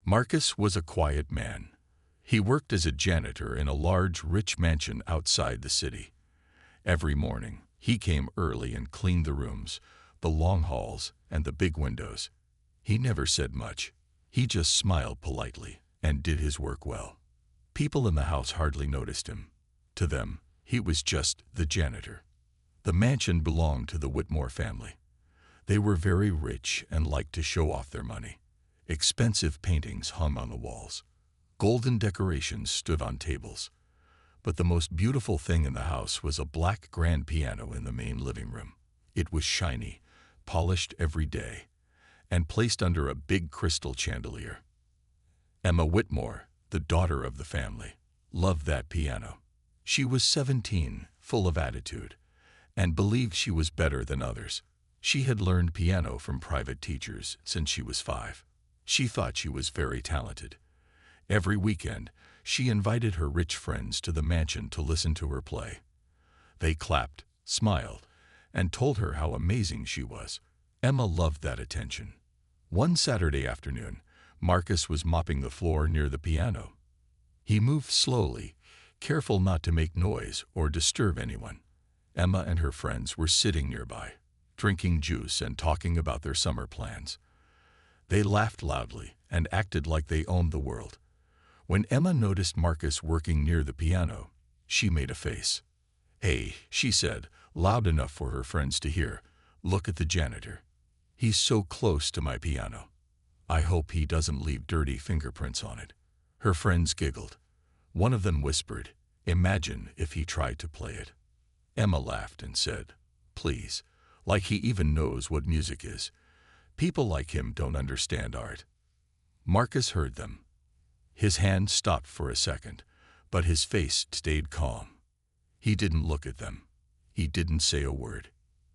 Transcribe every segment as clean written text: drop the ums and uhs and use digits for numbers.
Marcus was a quiet man. He worked as a janitor in a large, rich mansion outside the city. Every morning, he came early and cleaned the rooms, the long halls, and the big windows. He never said much. He just smiled politely and did his work well. People in the house hardly noticed him. To them, he was just the janitor. The mansion belonged to the Whitmore family. They were very rich and liked to show off their money. Expensive paintings hung on the walls. Golden decorations stood on tables. But the most beautiful thing in the house was a black grand piano in the main living room. It was shiny, polished every day, and placed under a big crystal chandelier. Emma Whitmore, the daughter of the family, loved that piano. She was 17, full of attitude, and believed she was better than others. She had learned piano from private teachers since she was 5. She thought she was very talented. Every weekend, she invited her rich friends to the mansion to listen to her play. They clapped, smiled, and told her how amazing she was. Emma loved that attention. One Saturday afternoon, Marcus was mopping the floor near the piano. He moved slowly, careful not to make noise or disturb anyone. Emma and her friends were sitting nearby, drinking juice and talking about their summer plans. They laughed loudly and acted like they owned the world. When Emma noticed Marcus working near the piano, she made a face. "Hey," she said, loud enough for her friends to hear, "look at the janitor. He's so close to my piano. I hope he doesn't leave dirty fingerprints on it." Her friends giggled. One of them whispered, "Imagine if he tried to play it." Emma laughed and said, "Please, like he even knows what music is. People like him don't understand art." Marcus heard them. His hand stopped for a second, but his face stayed calm. He didn't look at them. He didn't say a word.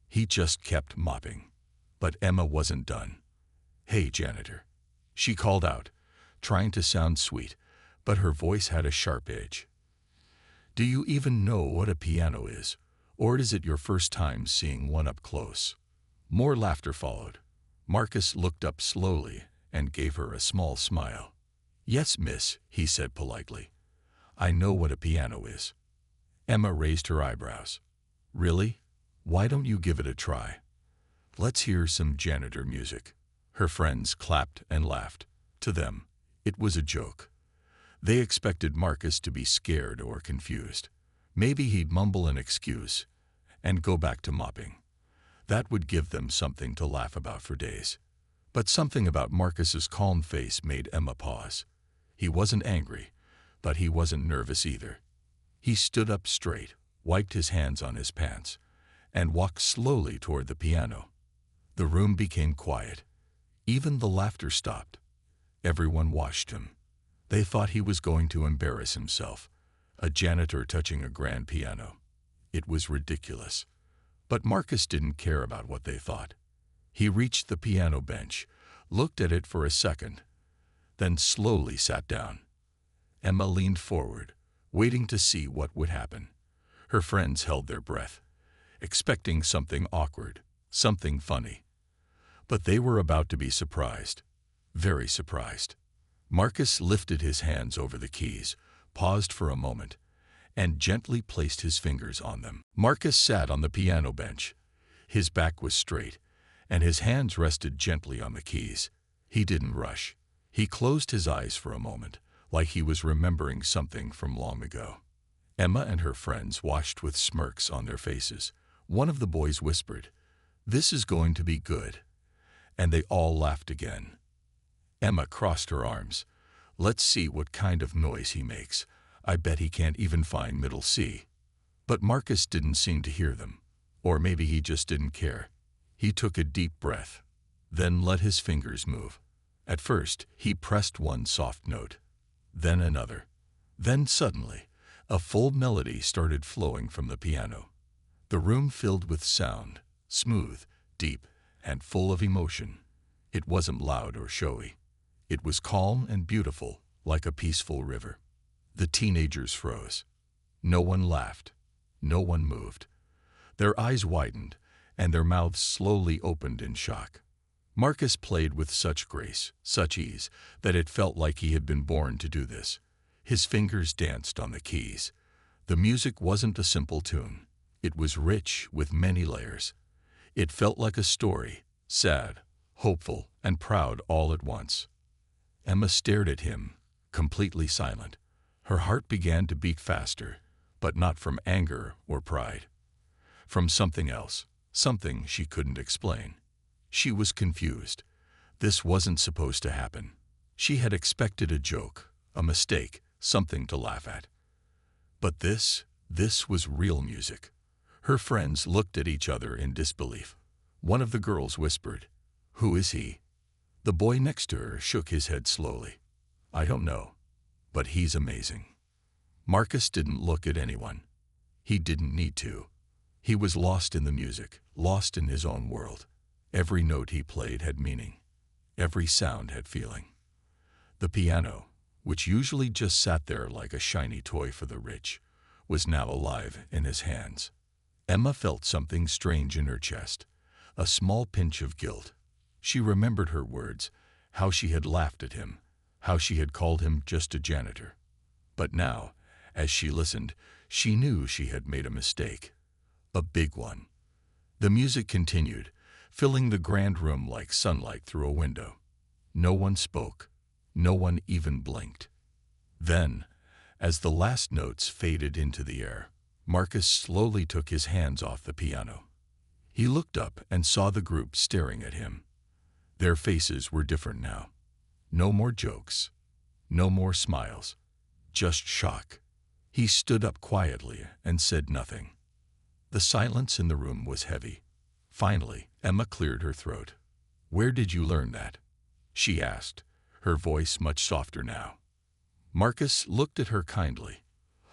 He just kept mopping. But Emma wasn't done. "Hey, janitor," she called out, trying to sound sweet, but her voice had a sharp edge. "Do you even know what a piano is, or is it your first time seeing one up close?" More laughter followed. Marcus looked up slowly and gave her a small smile. "Yes, miss," he said politely. "I know what a piano is." Emma raised her eyebrows. "Really? Why don't you give it a try? Let's hear some janitor music." Her friends clapped and laughed. To them, it was a joke. They expected Marcus to be scared or confused. Maybe he'd mumble an excuse and go back to mopping. That would give them something to laugh about for days. But something about Marcus's calm face made Emma pause. He wasn't angry, but he wasn't nervous either. He stood up straight, wiped his hands on his pants, and walked slowly toward the piano. The room became quiet. Even the laughter stopped. Everyone watched him. They thought he was going to embarrass himself, a janitor touching a grand piano. It was ridiculous. But Marcus didn't care about what they thought. He reached the piano bench, looked at it for a second, then slowly sat down. Emma leaned forward, waiting to see what would happen. Her friends held their breath, expecting something awkward, something funny. But they were about to be surprised, very surprised. Marcus lifted his hands over the keys, paused for a moment, and gently placed his fingers on them. Marcus sat on the piano bench. His back was straight, and his hands rested gently on the keys. He didn't rush. He closed his eyes for a moment, like he was remembering something from long ago. Emma and her friends watched with smirks on their faces. One of the boys whispered, "This is going to be good." And they all laughed again. Emma crossed her arms. "Let's see what kind of noise he makes. I bet he can't even find middle C." But Marcus didn't seem to hear them. Or maybe he just didn't care. He took a deep breath, then let his fingers move. At first, he pressed one soft note, then another. Then suddenly, a full melody started flowing from the piano. The room filled with sound, smooth, deep, and full of emotion. It wasn't loud or showy. It was calm and beautiful, like a peaceful river. The teenagers froze. No one laughed. No one moved. Their eyes widened, and their mouths slowly opened in shock. Marcus played with such grace, such ease, that it felt like he had been born to do this. His fingers danced on the keys. The music wasn't a simple tune. It was rich with many layers. It felt like a story, sad, hopeful, and proud all at once. Emma stared at him, completely silent. Her heart began to beat faster, but not from anger or pride. From something else, something she couldn't explain. She was confused. This wasn't supposed to happen. She had expected a joke, a mistake, something to laugh at. But this was real music. Her friends looked at each other in disbelief. One of the girls whispered, "Who is he?" The boy next to her shook his head slowly. "I don't know, but he's amazing." Marcus didn't look at anyone. He didn't need to. He was lost in the music, lost in his own world. Every note he played had meaning. Every sound had feeling. The piano, which usually just sat there like a shiny toy for the rich, was now alive in his hands. Emma felt something strange in her chest, a small pinch of guilt. She remembered her words, how she had laughed at him, how she had called him just a janitor. But now, as she listened, she knew she had made a mistake. A big one. The music continued, filling the grand room like sunlight through a window. No one spoke. No one even blinked. Then, as the last notes faded into the air, Marcus slowly took his hands off the piano. He looked up and saw the group staring at him. Their faces were different now. No more jokes. No more smiles. Just shock. He stood up quietly and said nothing. The silence in the room was heavy. Finally, Emma cleared her throat. "Where did you learn that?" she asked, her voice much softer now. Marcus looked at her kindly.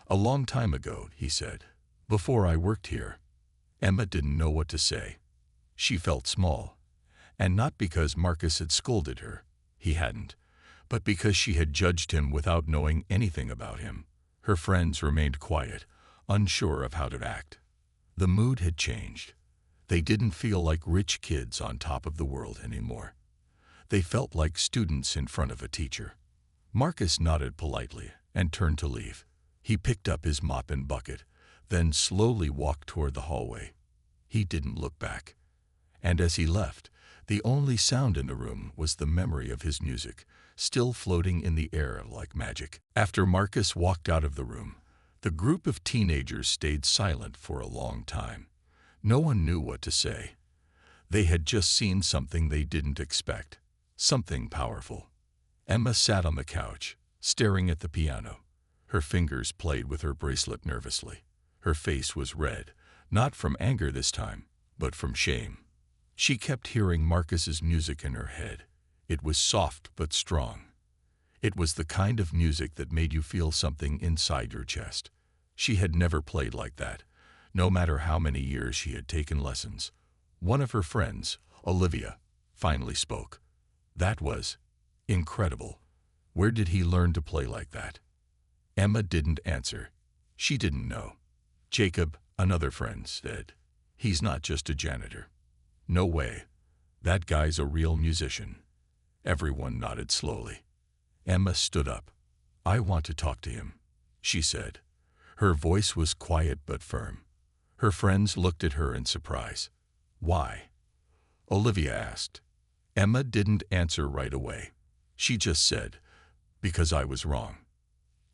"A long time ago," he said, "before I worked here." Emma didn't know what to say. She felt small, and not because Marcus had scolded her. He hadn't, but because she had judged him without knowing anything about him. Her friends remained quiet, unsure of how to act. The mood had changed. They didn't feel like rich kids on top of the world anymore. They felt like students in front of a teacher. Marcus nodded politely and turned to leave. He picked up his mop and bucket, then slowly walked toward the hallway. He didn't look back. And as he left, the only sound in the room was the memory of his music, still floating in the air like magic. After Marcus walked out of the room, the group of teenagers stayed silent for a long time. No one knew what to say. They had just seen something they didn't expect, something powerful. Emma sat on the couch, staring at the piano. Her fingers played with her bracelet nervously. Her face was red, not from anger this time, but from shame. She kept hearing Marcus's music in her head. It was soft but strong. It was the kind of music that made you feel something inside your chest. She had never played like that, no matter how many years she had taken lessons. One of her friends, Olivia, finally spoke. "That was incredible. Where did he learn to play like that?" Emma didn't answer. She didn't know. Jacob, another friend, said, "He's not just a janitor." "No way. That guy's a real musician." Everyone nodded slowly. Emma stood up. "I want to talk to him," she said. Her voice was quiet but firm. Her friends looked at her in surprise. "Why?" Olivia asked. Emma didn't answer right away. She just said, "Because I was wrong."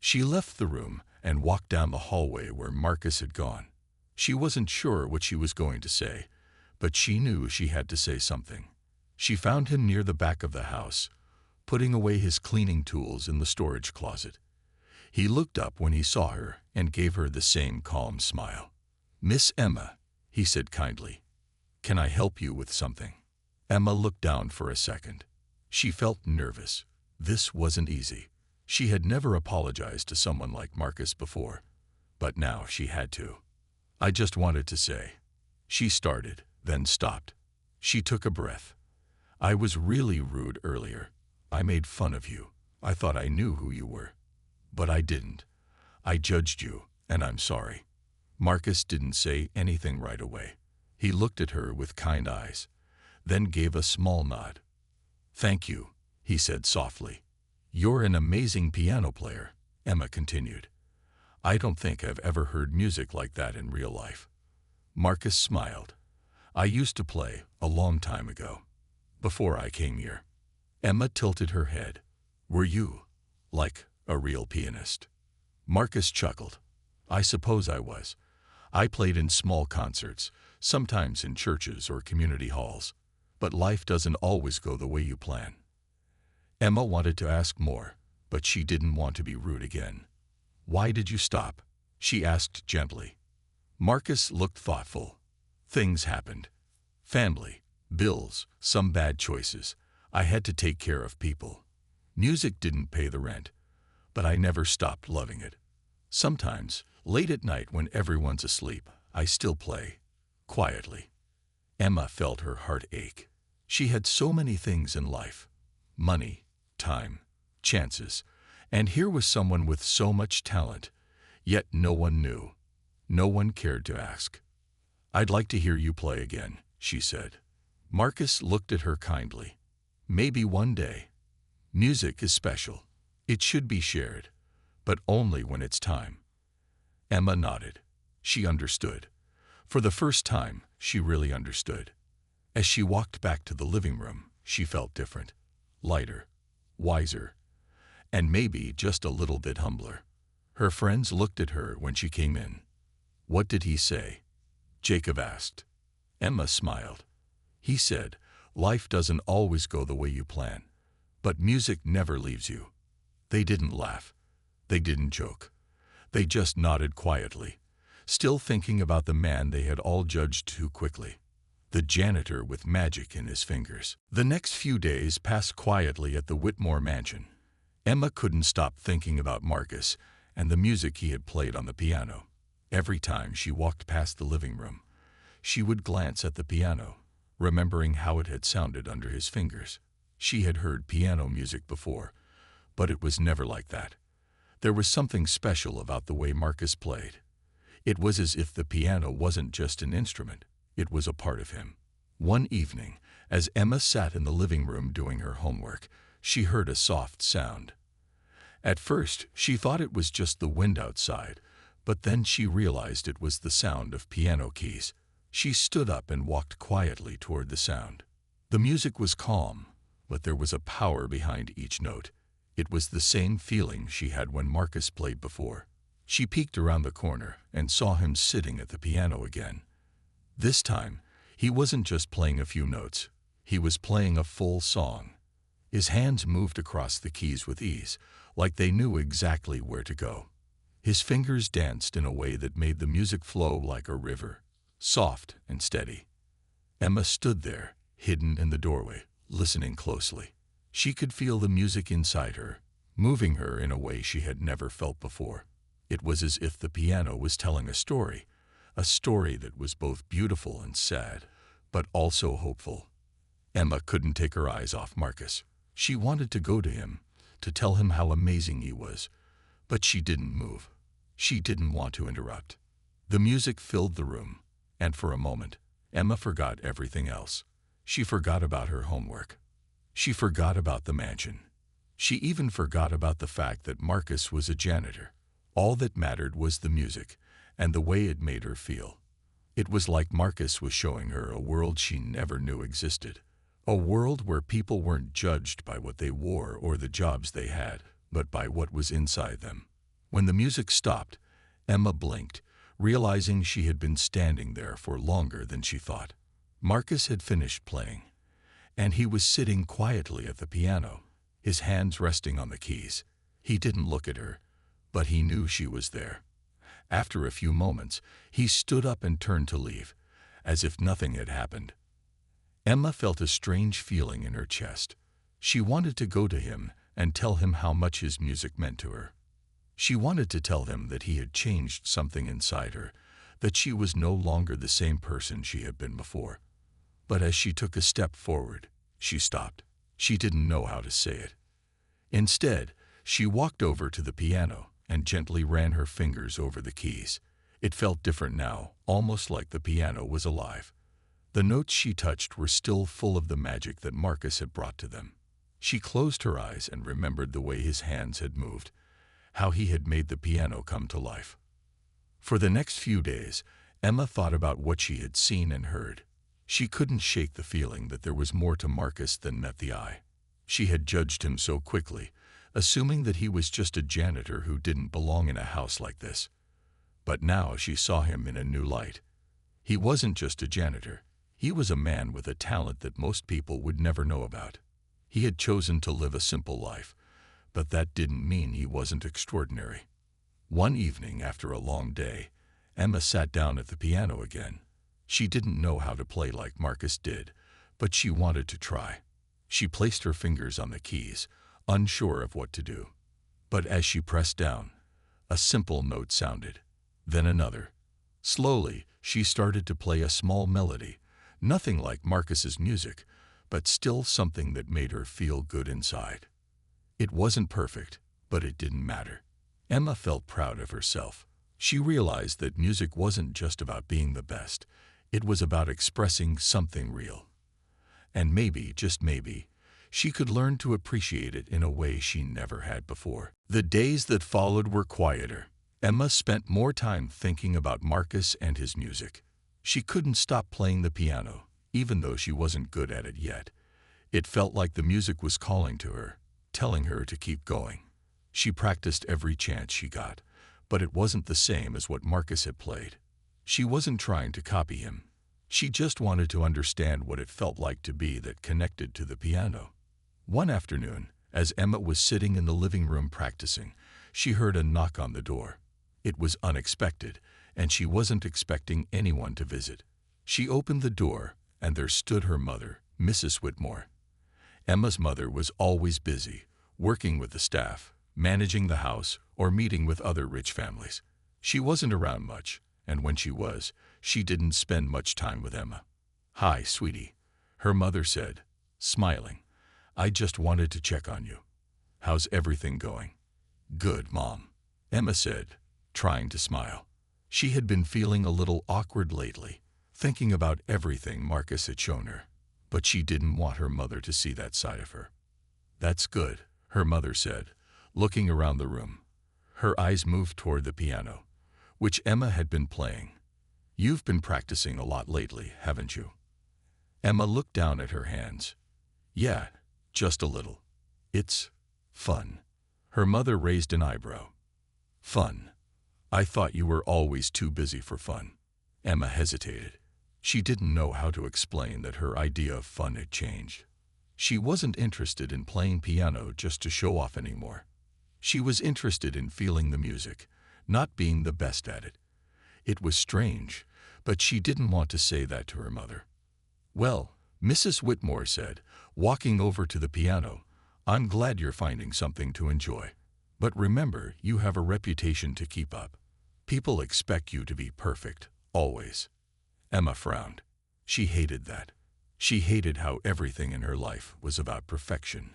She left the room and walked down the hallway where Marcus had gone. She wasn't sure what she was going to say, but she knew she had to say something. She found him near the back of the house, putting away his cleaning tools in the storage closet. He looked up when he saw her and gave her the same calm smile. "Miss Emma," he said kindly, "can I help you with something?" Emma looked down for a second. She felt nervous. This wasn't easy. She had never apologized to someone like Marcus before, but now she had to. "I just wanted to say," she started, then stopped. She took a breath. "I was really rude earlier. I made fun of you. I thought I knew who you were. But I didn't. I judged you, and I'm sorry." Marcus didn't say anything right away. He looked at her with kind eyes. then gave a small nod. "Thank you," he said softly. "You're an amazing piano player," Emma continued. "I don't think I've ever heard music like that in real life." Marcus smiled. "I used to play a long time ago, before I came here." Emma tilted her head. "Were you, like, a real pianist?" Marcus chuckled. "I suppose I was. I played in small concerts, sometimes in churches or community halls. But life doesn't always go the way you plan." Emma wanted to ask more, but she didn't want to be rude again. "Why did you stop?" she asked gently. Marcus looked thoughtful. "Things happened. Family, bills, some bad choices. I had to take care of people. Music didn't pay the rent, but I never stopped loving it. Sometimes, late at night when everyone's asleep, I still play, quietly." Emma felt her heart ache. She had so many things in life: money, time, chances, and here was someone with so much talent, yet no one knew. No one cared to ask. "I'd like to hear you play again," she said. Marcus looked at her kindly. "Maybe one day. Music is special. It should be shared, but only when it's time." Emma nodded. She understood. For the first time, she really understood. As she walked back to the living room, she felt different, lighter, wiser, and maybe just a little bit humbler. Her friends looked at her when she came in. "What did he say?" Jacob asked. Emma smiled. "He said, life doesn't always go the way you plan, but music never leaves you." They didn't laugh. They didn't joke. They just nodded quietly, still thinking about the man they had all judged too quickly. The janitor with magic in his fingers. The next few days passed quietly at the Whitmore mansion. Emma couldn't stop thinking about Marcus and the music he had played on the piano. Every time she walked past the living room, she would glance at the piano, remembering how it had sounded under his fingers. She had heard piano music before, but it was never like that. There was something special about the way Marcus played. It was as if the piano wasn't just an instrument, it was a part of him. One evening, as Emma sat in the living room doing her homework, she heard a soft sound. At first, she thought it was just the wind outside, but then she realized it was the sound of piano keys. She stood up and walked quietly toward the sound. The music was calm, but there was a power behind each note. It was the same feeling she had when Marcus played before. She peeked around the corner and saw him sitting at the piano again. This time, he wasn't just playing a few notes. He was playing a full song. His hands moved across the keys with ease, like they knew exactly where to go. His fingers danced in a way that made the music flow like a river, soft and steady. Emma stood there, hidden in the doorway, listening closely. She could feel the music inside her, moving her in a way she had never felt before. It was as if the piano was telling a story that was both beautiful and sad, but also hopeful. Emma couldn't take her eyes off Marcus. She wanted to go to him, to tell him how amazing he was, but she didn't move. She didn't want to interrupt. The music filled the room, and for a moment, Emma forgot everything else. She forgot about her homework. She forgot about the mansion. She even forgot about the fact that Marcus was a janitor. All that mattered was the music, and the way it made her feel. It was like Marcus was showing her a world she never knew existed. A world where people weren't judged by what they wore or the jobs they had, but by what was inside them. When the music stopped, Emma blinked, realizing she had been standing there for longer than she thought. Marcus had finished playing, and he was sitting quietly at the piano, his hands resting on the keys. He didn't look at her, but he knew she was there. After a few moments, he stood up and turned to leave, as if nothing had happened. Emma felt a strange feeling in her chest. She wanted to go to him and tell him how much his music meant to her. She wanted to tell him that he had changed something inside her, that she was no longer the same person she had been before. But as she took a step forward, she stopped. She didn't know how to say it. Instead, she walked over to the piano and gently ran her fingers over the keys. It felt different now, almost like the piano was alive. The notes she touched were still full of the magic that Marcus had brought to them. She closed her eyes and remembered the way his hands had moved, how he had made the piano come to life. For the next few days, Emma thought about what she had seen and heard. She couldn't shake the feeling that there was more to Marcus than met the eye. She had judged him so quickly, assuming that he was just a janitor who didn't belong in a house like this. But now she saw him in a new light. He wasn't just a janitor. He was a man with a talent that most people would never know about. He had chosen to live a simple life, but that didn't mean he wasn't extraordinary. One evening after a long day, Emma sat down at the piano again. She didn't know how to play like Marcus did, but she wanted to try. She placed her fingers on the keys, unsure of what to do. But as she pressed down, a simple note sounded, then another. Slowly, she started to play a small melody, nothing like Marcus's music, but still something that made her feel good inside. It wasn't perfect, but it didn't matter. Emma felt proud of herself. She realized that music wasn't just about being the best. It was about expressing something real. And maybe, just maybe, she could learn to appreciate it in a way she never had before. The days that followed were quieter. Emma spent more time thinking about Marcus and his music. She couldn't stop playing the piano, even though she wasn't good at it yet. It felt like the music was calling to her, telling her to keep going. She practiced every chance she got, but it wasn't the same as what Marcus had played. She wasn't trying to copy him. She just wanted to understand what it felt like to be that connected to the piano. One afternoon, as Emma was sitting in the living room practicing, she heard a knock on the door. It was unexpected, and she wasn't expecting anyone to visit. She opened the door, and there stood her mother, Mrs. Whitmore. Emma's mother was always busy, working with the staff, managing the house, or meeting with other rich families. She wasn't around much, and when she was, she didn't spend much time with Emma. "Hi, sweetie," her mother said, smiling. "I just wanted to check on you. How's everything going?" "Good, Mom," Emma said, trying to smile. She had been feeling a little awkward lately, thinking about everything Marcus had shown her, but she didn't want her mother to see that side of her. "That's good," her mother said, looking around the room. Her eyes moved toward the piano, which Emma had been playing. "You've been practicing a lot lately, haven't you?" Emma looked down at her hands. "Yeah, just a little. It's fun." Her mother raised an eyebrow. "Fun? I thought you were always too busy for fun." Emma hesitated. She didn't know how to explain that her idea of fun had changed. She wasn't interested in playing piano just to show off anymore. She was interested in feeling the music, not being the best at it. It was strange, but she didn't want to say that to her mother. "Well," Mrs. Whitmore said, walking over to the piano, "I'm glad you're finding something to enjoy. But remember, you have a reputation to keep up. People expect you to be perfect, always." Emma frowned. She hated that. She hated how everything in her life was about perfection.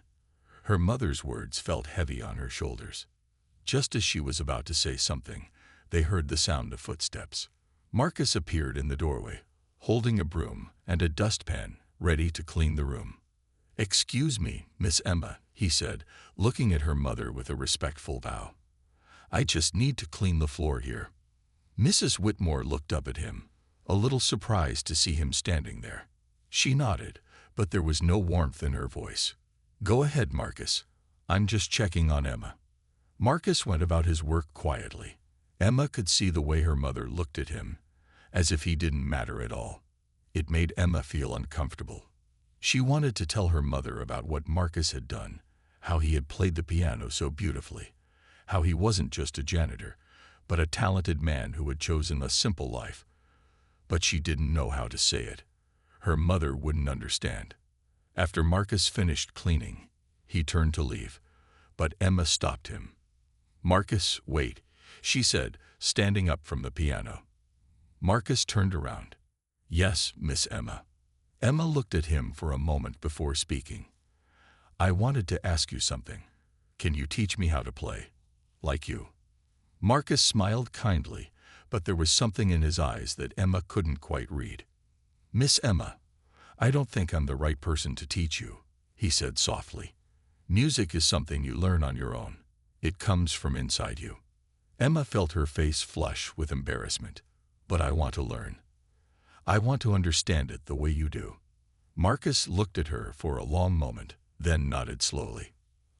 Her mother's words felt heavy on her shoulders. Just as she was about to say something, they heard the sound of footsteps. Marcus appeared in the doorway, holding a broom and a dustpan, ready to clean the room. "Excuse me, Miss Emma," he said, looking at her mother with a respectful bow. "I just need to clean the floor here." Mrs. Whitmore looked up at him, a little surprised to see him standing there. She nodded, but there was no warmth in her voice. "Go ahead, Marcus. I'm just checking on Emma." Marcus went about his work quietly. Emma could see the way her mother looked at him, as if he didn't matter at all. It made Emma feel uncomfortable. She wanted to tell her mother about what Marcus had done, how he had played the piano so beautifully, how he wasn't just a janitor, but a talented man who had chosen a simple life. But she didn't know how to say it. Her mother wouldn't understand. After Marcus finished cleaning, he turned to leave, but Emma stopped him. "Marcus, wait," she said, standing up from the piano. Marcus turned around. "Yes, Miss Emma." Emma looked at him for a moment before speaking. "I wanted to ask you something. Can you teach me how to play? Like you?" Marcus smiled kindly, but there was something in his eyes that Emma couldn't quite read. "Miss Emma, I don't think I'm the right person to teach you," he said softly. "Music is something you learn on your own. It comes from inside you." Emma felt her face flush with embarrassment. "But I want to learn. I want to understand it the way you do." Marcus looked at her for a long moment, then nodded slowly.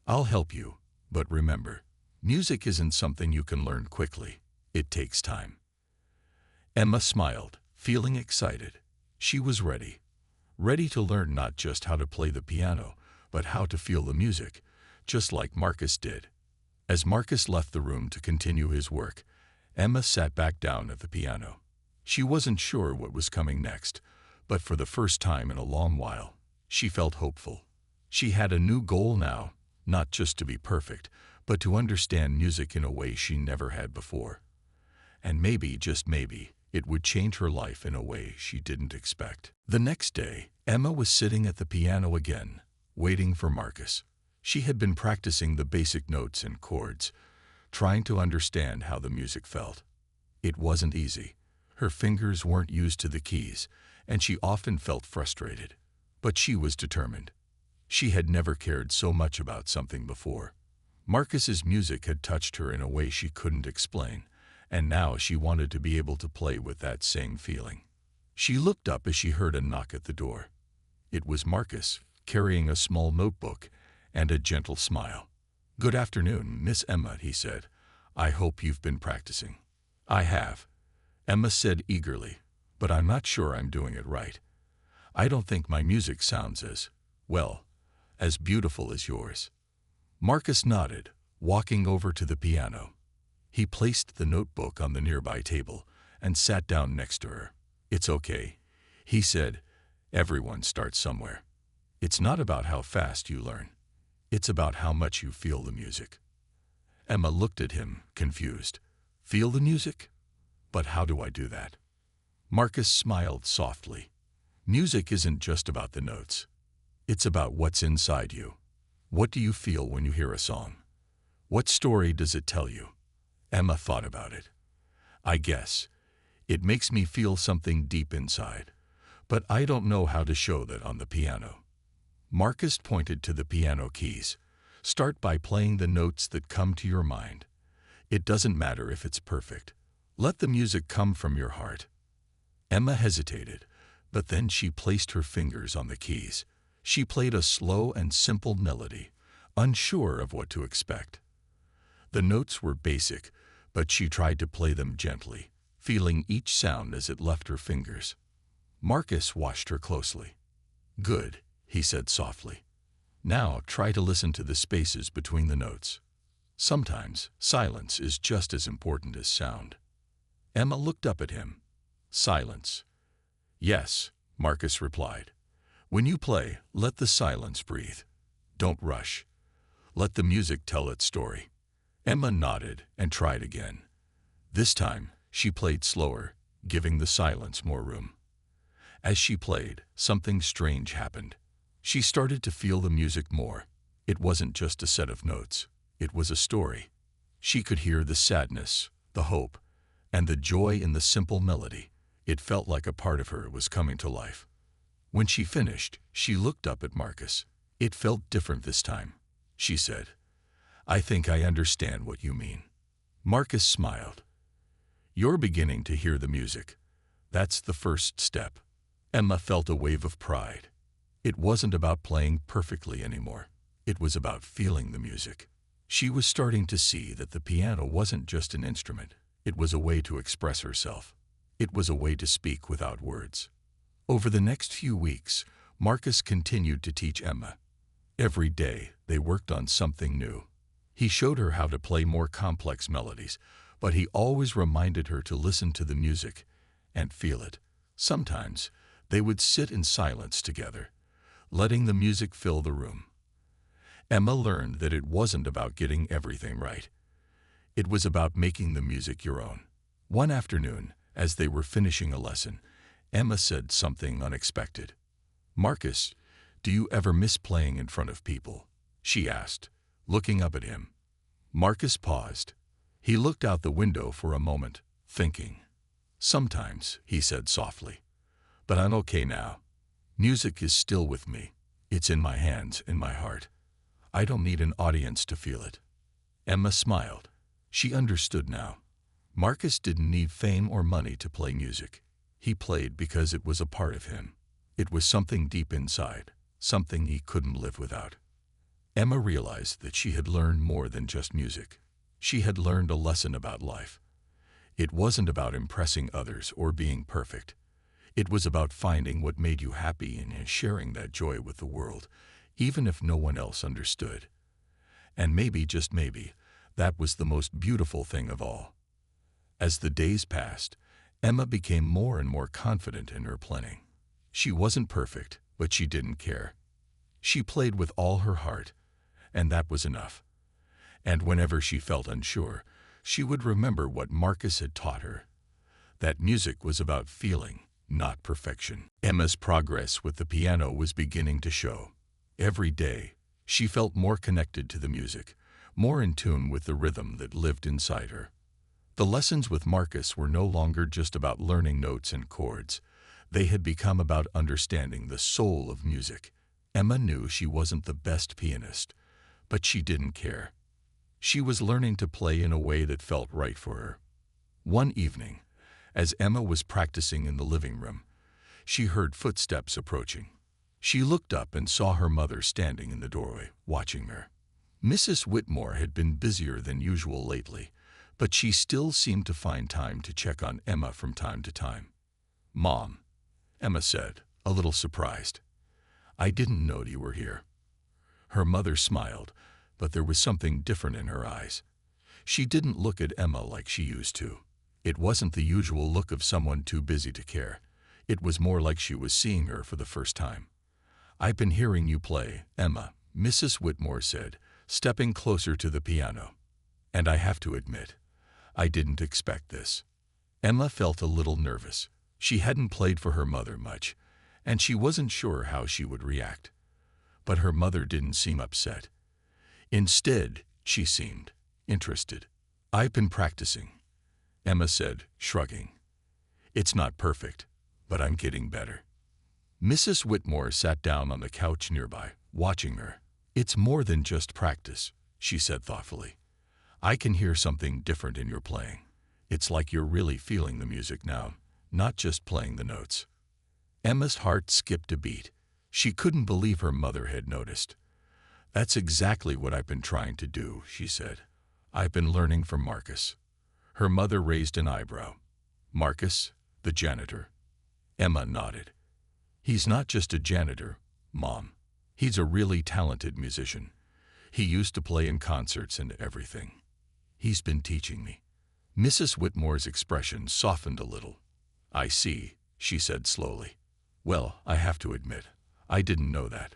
"I'll help you, but remember, music isn't something you can learn quickly. It takes time." Emma smiled, feeling excited. She was ready to learn not just how to play the piano, but how to feel the music, just like Marcus did. As Marcus left the room to continue his work, Emma sat back down at the piano. She wasn't sure what was coming next, but for the first time in a long while, she felt hopeful. She had a new goal now, not just to be perfect, but to understand music in a way she never had before. And maybe, just maybe, it would change her life in a way she didn't expect. The next day, Emma was sitting at the piano again, waiting for Marcus. She had been practicing the basic notes and chords, trying to understand how the music felt. It wasn't easy. Her fingers weren't used to the keys, and she often felt frustrated. But she was determined. She had never cared so much about something before. Marcus's music had touched her in a way she couldn't explain, and now she wanted to be able to play with that same feeling. She looked up as she heard a knock at the door. It was Marcus, carrying a small notebook and a gentle smile. "Good afternoon, Miss Emma," he said. "I hope you've been practicing." "I have," Emma said eagerly, "but I'm not sure I'm doing it right. I don't think my music sounds as beautiful as yours." Marcus nodded, walking over to the piano. He placed the notebook on the nearby table and sat down next to her. "It's okay," he said. "Everyone starts somewhere. It's not about how fast you learn. It's about how much you feel the music." Emma looked at him, confused. "Feel the music? But how do I do that?" Marcus smiled softly. "Music isn't just about the notes. It's about what's inside you. What do you feel when you hear a song? What story does it tell you?" Emma thought about it. "I guess it makes me feel something deep inside, but I don't know how to show that on the piano." Marcus pointed to the piano keys. "Start by playing the notes that come to your mind. It doesn't matter if it's perfect. Let the music come from your heart." Emma hesitated, but then she placed her fingers on the keys. She played a slow and simple melody, unsure of what to expect. The notes were basic, but she tried to play them gently, feeling each sound as it left her fingers. Marcus watched her closely. "Good," he said softly. "Now try to listen to the spaces between the notes. Sometimes silence is just as important as sound." Emma looked up at him. "Silence." "Yes," Marcus replied. "When you play, let the silence breathe. Don't rush. Let the music tell its story." Emma nodded and tried again. This time, she played slower, giving the silence more room. As she played, something strange happened. She started to feel the music more. It wasn't just a set of notes. It was a story. She could hear the sadness, the hope, and the joy in the simple melody. It felt like a part of her was coming to life. When she finished, she looked up at Marcus. "It felt different this time," she said. "I think I understand what you mean." Marcus smiled. "You're beginning to hear the music. That's the first step." Emma felt a wave of pride. It wasn't about playing perfectly anymore. It was about feeling the music. She was starting to see that the piano wasn't just an instrument. It was a way to express herself. It was a way to speak without words. Over the next few weeks, Marcus continued to teach Emma. Every day, they worked on something new. He showed her how to play more complex melodies, but he always reminded her to listen to the music and feel it. Sometimes, they would sit in silence together, letting the music fill the room. Emma learned that it wasn't about getting everything right. It was about making the music your own. One afternoon, as they were finishing a lesson, Emma said something unexpected. "Marcus, do you ever miss playing in front of people?" she asked, looking up at him. Marcus paused. He looked out the window for a moment, thinking. "Sometimes," he said softly. but I'm okay now. Music is still with me. It's in my hands, in my heart. I don't need an audience to feel it." Emma smiled. She understood now. Marcus didn't need fame or money to play music. He played because it was a part of him. It was something deep inside, something he couldn't live without. Emma realized that she had learned more than just music. She had learned a lesson about life. It wasn't about impressing others or being perfect. It was about finding what made you happy and sharing that joy with the world, even if no one else understood. And maybe, just maybe, that was the most beautiful thing of all. As the days passed, Emma became more and more confident in her playing. She wasn't perfect, but she didn't care. She played with all her heart, and that was enough. And whenever she felt unsure, she would remember what Marcus had taught her, that music was about feeling, not perfection. Emma's progress with the piano was beginning to show. Every day, she felt more connected to the music, more in tune with the rhythm that lived inside her. The lessons with Marcus were no longer just about learning notes and chords. They had become about understanding the soul of music. Emma knew she wasn't the best pianist, but she didn't care. She was learning to play in a way that felt right for her. One evening, as Emma was practicing in the living room, she heard footsteps approaching. She looked up and saw her mother standing in the doorway, watching her. Mrs. Whitmore had been busier than usual lately, but she still seemed to find time to check on Emma from time to time. "Mom," Emma said, a little surprised. "I didn't know you were here." Her mother smiled, but there was something different in her eyes. She didn't look at Emma like she used to. It wasn't the usual look of someone too busy to care. It was more like she was seeing her for the first time. "I've been hearing you play, Emma," Mrs. Whitmore said, stepping closer to the piano. "And I have to admit, I didn't expect this." Emma felt a little nervous. She hadn't played for her mother much, and she wasn't sure how she would react. But her mother didn't seem upset. Instead, she seemed interested. "I've been practicing," Emma said, shrugging. "It's not perfect, but I'm getting better." Mrs. Whitmore sat down on the couch nearby, watching her. "It's more than just practice," she said thoughtfully. "I can hear something different in your playing. It's like you're really feeling the music now, not just playing the notes." Emma's heart skipped a beat. She couldn't believe her mother had noticed. "That's exactly what I've been trying to do," she said. "I've been learning from Marcus." Her mother raised an eyebrow. "Marcus, the janitor?" Emma nodded. "He's not just a janitor, Mom. He's a really talented musician. He used to play in concerts and everything. He's been teaching me." Mrs. Whitmore's expression softened a little. "I see," she said slowly. "Well, I have to admit, I didn't know that."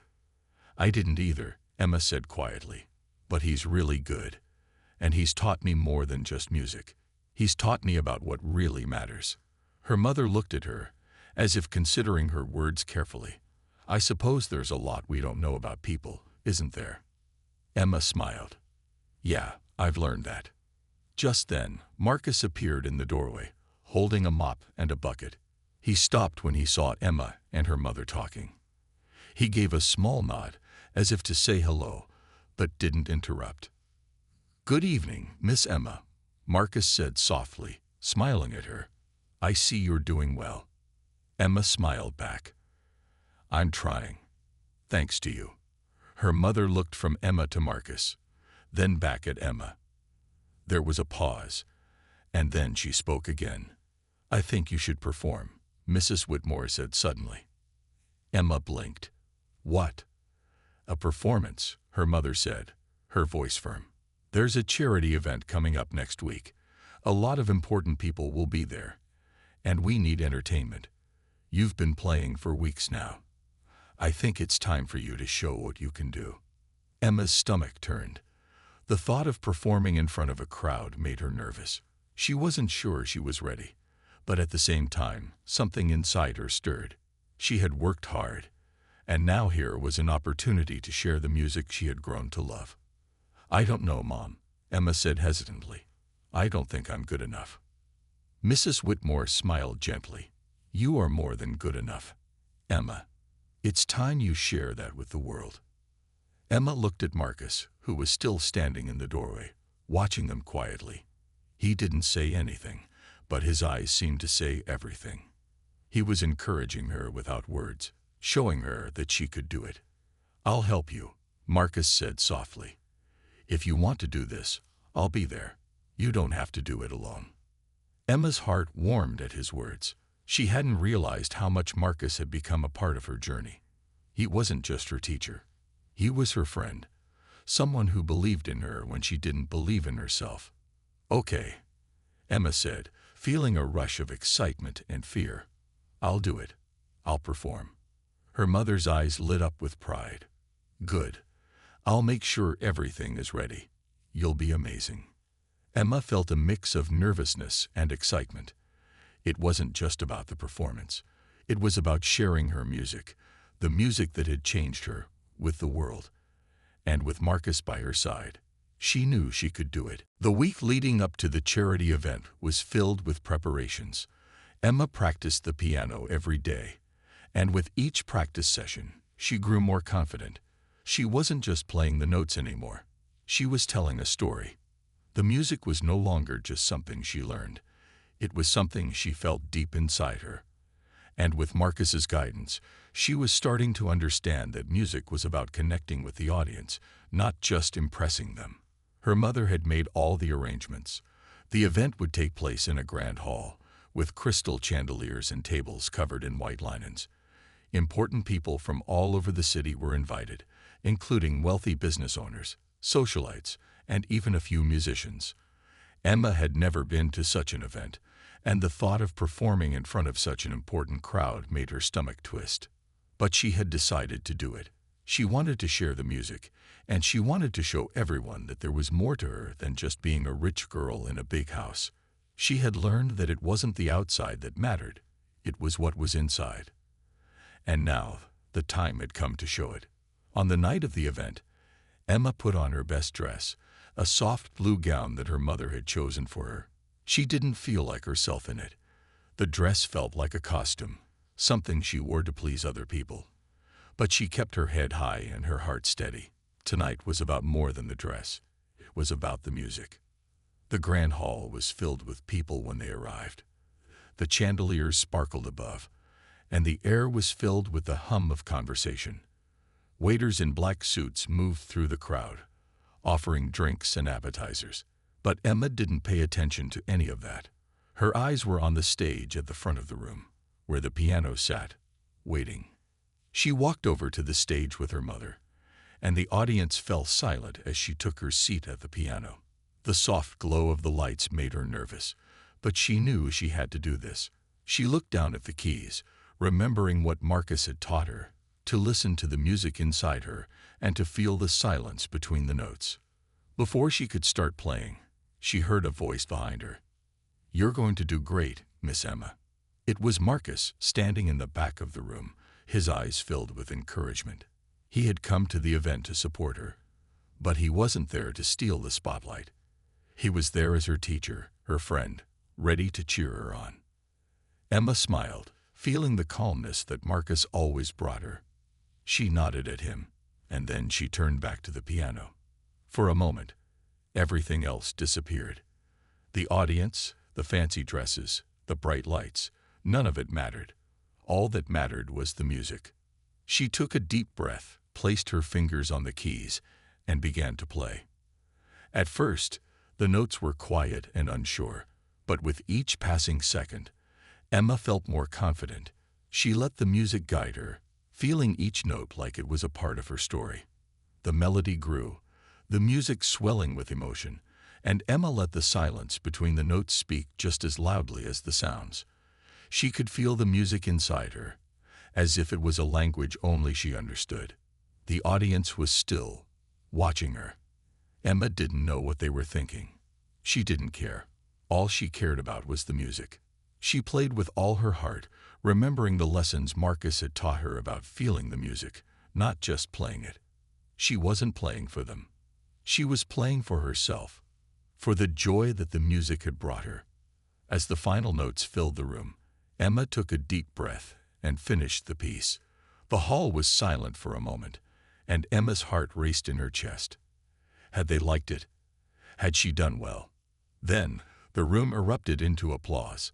"I didn't either," Emma said quietly. "But he's really good. And he's taught me more than just music. He's taught me about what really matters." Her mother looked at her, as if considering her words carefully. "I suppose there's a lot we don't know about people, isn't there?" Emma smiled. "Yeah, I've learned that." Just then, Marcus appeared in the doorway, holding a mop and a bucket. He stopped when he saw Emma and her mother talking. He gave a small nod, as if to say hello, but didn't interrupt. "Good evening, Miss Emma," Marcus said softly, smiling at her. "I see you're doing well." Emma smiled back. "I'm trying. Thanks to you." Her mother looked from Emma to Marcus, then back at Emma. There was a pause, and then she spoke again. "I think you should perform," Mrs. Whitmore said suddenly. Emma blinked. "What?" "A performance," her mother said, her voice firm. "There's a charity event coming up next week. A lot of important people will be there, and we need entertainment. You've been playing for weeks now. I think it's time for you to show what you can do." Emma's stomach turned. The thought of performing in front of a crowd made her nervous. She wasn't sure she was ready, but at the same time, something inside her stirred. She had worked hard, and now here was an opportunity to share the music she had grown to love. "I don't know, Mom," Emma said hesitantly. "I don't think I'm good enough." Mrs. Whitmore smiled gently. You are more than good enough. Emma, it's time you share that with the world. Emma looked at Marcus, who was still standing in the doorway, watching them quietly. He didn't say anything, but his eyes seemed to say everything. He was encouraging her without words, showing her that she could do it. I'll help you, Marcus said softly. If you want to do this, I'll be there. You don't have to do it alone. Emma's heart warmed at his words. She hadn't realized how much Marcus had become a part of her journey. He wasn't just her teacher. He was her friend, someone who believed in her when she didn't believe in herself. Okay, Emma said, feeling a rush of excitement and fear. I'll do it. I'll perform. Her mother's eyes lit up with pride. Good. I'll make sure everything is ready. You'll be amazing. Emma felt a mix of nervousness and excitement. It wasn't just about the performance. It was about sharing her music, the music that had changed her, with the world. And with Marcus by her side, she knew she could do it. The week leading up to the charity event was filled with preparations. Emma practiced the piano every day, and with each practice session, she grew more confident. She wasn't just playing the notes anymore. She was telling a story. The music was no longer just something she learned. It was something she felt deep inside her. And with Marcus's guidance, she was starting to understand that music was about connecting with the audience, not just impressing them. Her mother had made all the arrangements. The event would take place in a grand hall, with crystal chandeliers and tables covered in white linens. Important people from all over the city were invited, including wealthy business owners, socialites, and even a few musicians. Emma had never been to such an event, and the thought of performing in front of such an important crowd made her stomach twist. But she had decided to do it. She wanted to share the music, and she wanted to show everyone that there was more to her than just being a rich girl in a big house. She had learned that it wasn't the outside that mattered, it was what was inside. And now, the time had come to show it. On the night of the event, Emma put on her best dress, a soft blue gown that her mother had chosen for her. She didn't feel like herself in it. The dress felt like a costume, something she wore to please other people. But she kept her head high and her heart steady. Tonight was about more than the dress. It was about the music. The grand hall was filled with people when they arrived. The chandeliers sparkled above, and the air was filled with the hum of conversation. Waiters in black suits moved through the crowd, offering drinks and appetizers. But Emma didn't pay attention to any of that. Her eyes were on the stage at the front of the room, where the piano sat, waiting. She walked over to the stage with her mother, and the audience fell silent as she took her seat at the piano. The soft glow of the lights made her nervous, but she knew she had to do this. She looked down at the keys, remembering what Marcus had taught her, to listen to the music inside her and to feel the silence between the notes. Before she could start playing, she heard a voice behind her. "You're going to do great, Miss Emma." It was Marcus, standing in the back of the room, his eyes filled with encouragement. He had come to the event to support her, but he wasn't there to steal the spotlight. He was there as her teacher, her friend, ready to cheer her on. Emma smiled, feeling the calmness that Marcus always brought her. She nodded at him, and then she turned back to the piano. For a moment, everything else disappeared. The audience, the fancy dresses, the bright lights, none of it mattered. All that mattered was the music. She took a deep breath, placed her fingers on the keys, and began to play. At first, the notes were quiet and unsure, but with each passing second, Emma felt more confident. She let the music guide her, feeling each note like it was a part of her story. The melody grew, the music swelling with emotion, and Emma let the silence between the notes speak just as loudly as the sounds. She could feel the music inside her, as if it was a language only she understood. The audience was still, watching her. Emma didn't know what they were thinking. She didn't care. All she cared about was the music. She played with all her heart, remembering the lessons Marcus had taught her about feeling the music, not just playing it. She wasn't playing for them. She was playing for herself, for the joy that the music had brought her. As the final notes filled the room, Emma took a deep breath and finished the piece. The hall was silent for a moment, and Emma's heart raced in her chest. Had they liked it? Had she done well? Then, the room erupted into applause.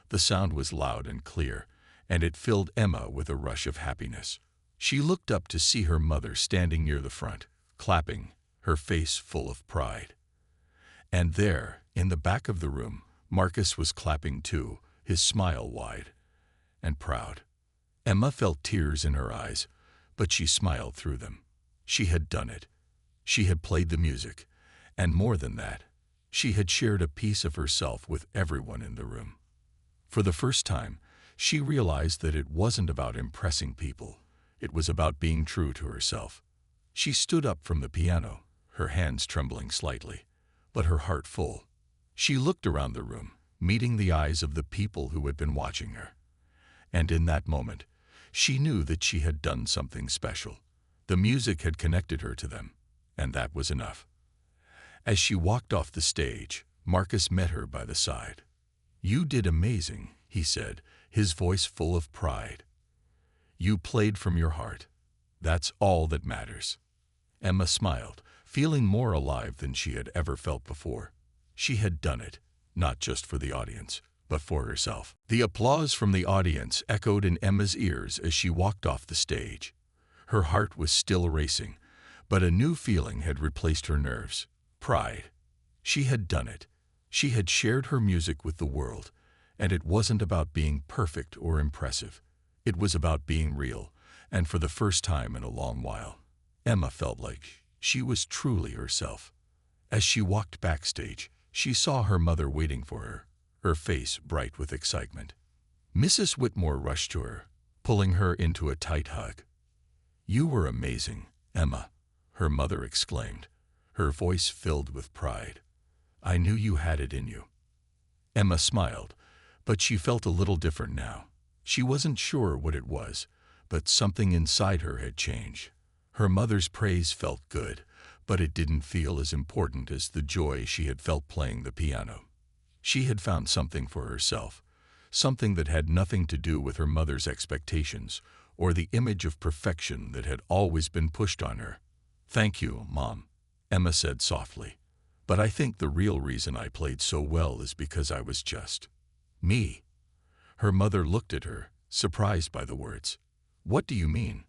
The sound was loud and clear, and it filled Emma with a rush of happiness. She looked up to see her mother standing near the front, clapping, her face full of pride. And there, in the back of the room, Marcus was clapping too, his smile wide and proud. Emma felt tears in her eyes, but she smiled through them. She had done it. She had played the music, and more than that, she had shared a piece of herself with everyone in the room. For the first time, she realized that it wasn't about impressing people. It was about being true to herself. She stood up from the piano, her hands trembling slightly, but her heart full. She looked around the room, meeting the eyes of the people who had been watching her. And in that moment, she knew that she had done something special. The music had connected her to them, and that was enough. As she walked off the stage, Marcus met her by the side. "You did amazing," he said, his voice full of pride. "You played from your heart. That's all that matters." Emma smiled, feeling more alive than she had ever felt before. She had done it, not just for the audience, but for herself. The applause from the audience echoed in Emma's ears as she walked off the stage. Her heart was still racing, but a new feeling had replaced her nerves. Pride. She had done it. She had shared her music with the world, and it wasn't about being perfect or impressive. It was about being real, and for the first time in a long while, Emma felt like she was truly herself. As she walked backstage, she saw her mother waiting for her face bright with excitement. Mrs. Whitmore rushed to her, pulling her into a tight hug. "You were amazing, Emma," her mother exclaimed, her voice filled with pride. "I knew you had it in you." Emma smiled, but she felt a little different now. She wasn't sure what it was, but something inside her had changed. Her mother's praise felt good, but it didn't feel as important as the joy she had felt playing the piano. She had found something for herself, something that had nothing to do with her mother's expectations or the image of perfection that had always been pushed on her. "Thank you, Mom," Emma said softly. "But I think the real reason I played so well is because I was just me." Her mother looked at her, surprised by the words. "What do you mean?"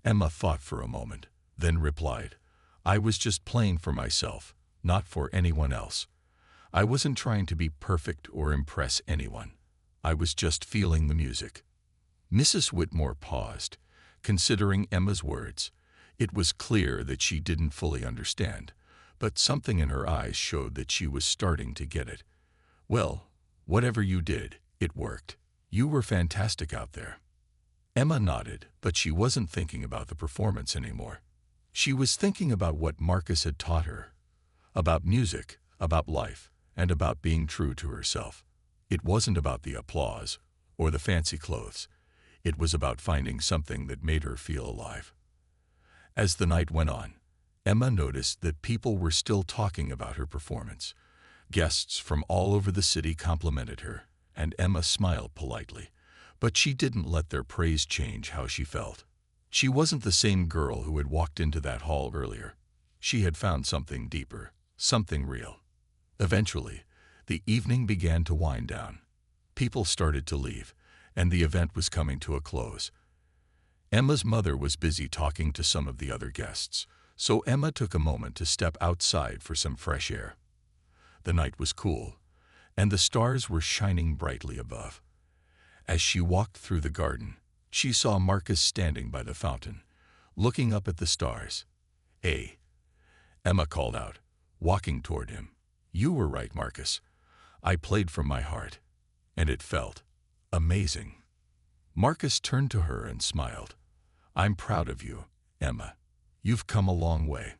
Emma thought for a moment, then replied, "I was just playing for myself, not for anyone else. I wasn't trying to be perfect or impress anyone. I was just feeling the music." Mrs. Whitmore paused, considering Emma's words. It was clear that she didn't fully understand, but something in her eyes showed that she was starting to get it. "Well, whatever you did, it worked. You were fantastic out there." Emma nodded, but she wasn't thinking about the performance anymore. She was thinking about what Marcus had taught her, about music, about life, and about being true to herself. It wasn't about the applause or the fancy clothes. It was about finding something that made her feel alive. As the night went on, Emma noticed that people were still talking about her performance. Guests from all over the city complimented her, and Emma smiled politely, but she didn't let their praise change how she felt. She wasn't the same girl who had walked into that hall earlier. She had found something deeper, something real. Eventually, the evening began to wind down. People started to leave, and the event was coming to a close. Emma's mother was busy talking to some of the other guests, so Emma took a moment to step outside for some fresh air. The night was cool, and the stars were shining brightly above. As she walked through the garden, she saw Marcus standing by the fountain, looking up at the stars. "Hey," Emma called out, walking toward him. "You were right, Marcus. I played from my heart, and it felt amazing." Marcus turned to her and smiled. "I'm proud of you, Emma. You've come a long way."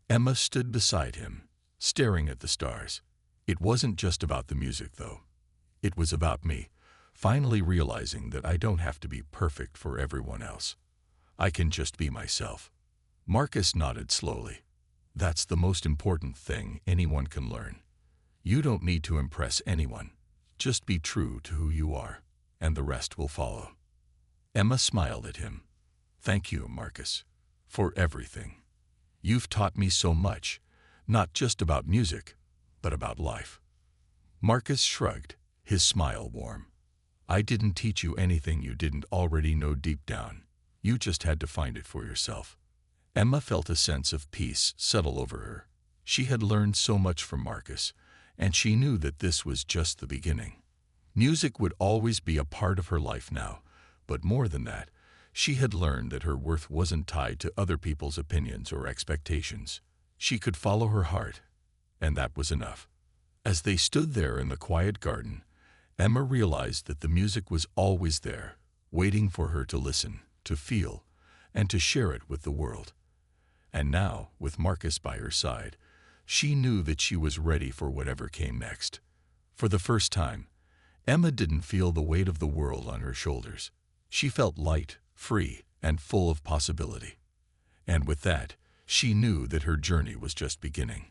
Emma stood beside him, staring at the stars. It wasn't just about the music, though. It was about me, finally realizing that I don't have to be perfect for everyone else. I can just be myself. Marcus nodded slowly. "That's the most important thing anyone can learn. You don't need to impress anyone. Just be true to who you are, and the rest will follow." Emma smiled at him. "Thank you, Marcus, for everything. You've taught me so much, not just about music, but about life." Marcus shrugged, his smile warm. "I didn't teach you anything you didn't already know deep down. You just had to find it for yourself." Emma felt a sense of peace settle over her. She had learned so much from Marcus, and she knew that this was just the beginning. Music would always be a part of her life now, but more than that, she had learned that her worth wasn't tied to other people's opinions or expectations. She could follow her heart, and that was enough. As they stood there in the quiet garden, Emma realized that the music was always there, waiting for her to listen, to feel, and to share it with the world. And now, with Marcus by her side, she knew that she was ready for whatever came next. For the first time, Emma didn't feel the weight of the world on her shoulders. She felt light, free, and full of possibility. And with that, she knew that her journey was just beginning.